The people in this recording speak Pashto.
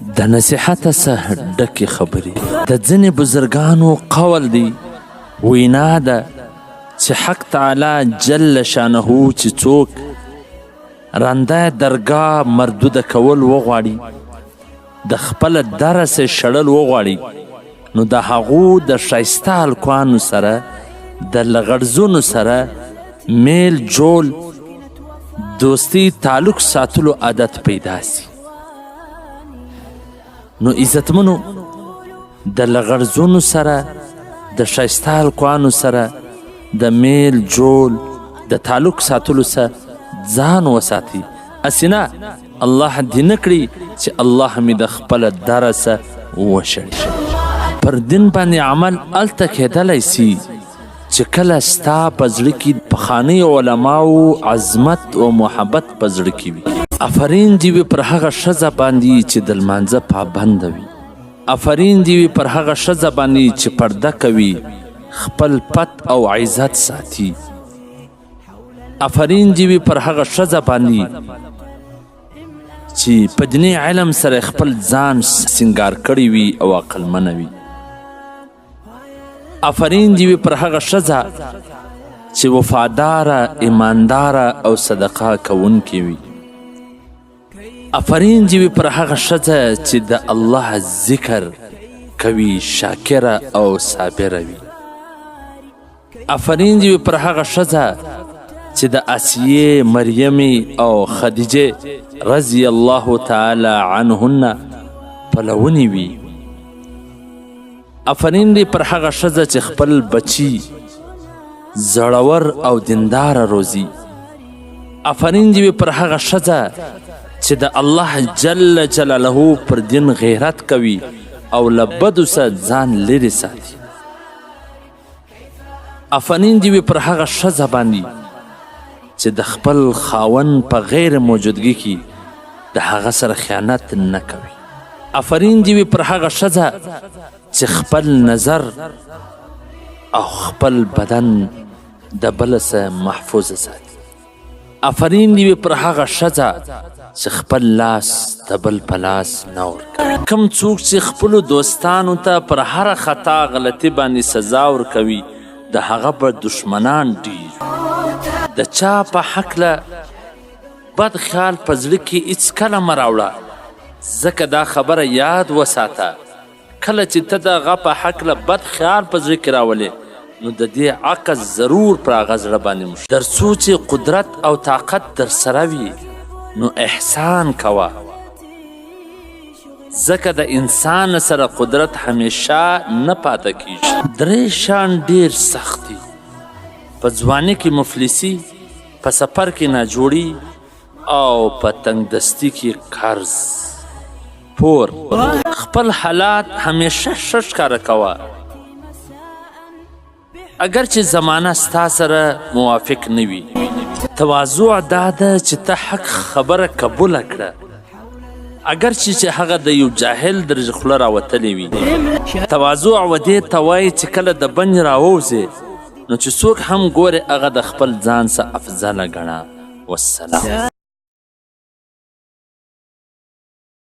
د نصیحت څخه ډکې خبرې د ځینې بزرګانو قول دی وینا ده چې حق تعالی جل شانه چې څوک رنده درګاه مردوده کول وغواړي د خپل درس شړل وغواړي نو د هغو د ښایسته هلکانو سره د لغړزونو سره میل جول دوستی تعلق ساتلو عادت پیدا سي نو عزتمنو د لغړزونو سره د ښایسته هلکانو سره د میل جول د تعلق ساتلو سره ځان وساتي هسې نه الله دې نه کړي چې الله مې د خپله درسه وشړي پر دین باندې عمل هلته کیدلی سي چې کله ستا په زړه کې پخواني علماو عظمت او محبت په زړه کې وي افرین دې وي پر هغه ښځه باندې چې د لمانځه پابنده وي افرین دې وي پر هغه ښځه باندې چې پرده کوي خپل پت او عزت ساتي افرین دې وي پر هغه ښځه باندې چې په دیني علم سره خپل ځان سینګار کړی وي او عقلمنه وي افرین دې وي پر هغه ښځه چې وفاداره ایمانداره او صدقه کوونکې وي افرین دې وي پر هغه ښځه چې د الله ذکر کوي شاکره او صابره وي افرین دې وي پر هغه ښځه چې د آسیې مریمې او خدیجې رضی الله تعالی عنهن پلونې وي افرین دې پر هغه ښځه چې خپل بچي زړور او دینداره روزي افرین دې پر هغه ښځه چې د الله جل جلاله پر دین غیرت کوي او له بدو څخه ځان لرې ساتي افرین دې پر هغه ښځه باندې چې د خپل خاوند په غیر موجودګي کې د هغه سره خیانت نه کوي افرین دې پر هغه ښځه چې خپل نظر او خپل بدن د بل څخه محفوظ ساتي افرین دې پر هغه ښځه چې خپل لاس د بل په لاس نه ورکوي کوم څوک چې خپلو دوستانو ته پر هره خطا غلطي باندې سزا ورکوي د هغه به دشمنان ډېر د چا په هکله بد خیال په زړه کې هېڅکله مه راوړه ځکه دا خبره یاد وساته کله چې ته د هغه په هکله بد خیال په زړه کې راولې نو د دې عکس ضرور پر هغه زړه باندې مشي تر څو چې قدرت او طاقت در سره وي نو احسان کوه ځکه د انسان سره قدرت همیشه نه پاته کیږي درې شیان ډېر سخت دي په ځوانۍ کې مفلسي په سفر کې ناجوړي او په تنګدستي کې قرض پور خپل حالات همیشه ښه ښکاره کوه اگر چې زمانه ستا سره موافق نه وي تواضع دا ده چې ته حق خبره قبوله کړه اگر چې هغه د یو جاهل در خوله راوتلی وي تواضع و دې ته وایي چې کله د بنج راووځې نو چې څوک هم ګورې هغه د خپل ځان څخه افضله ګڼه والسلام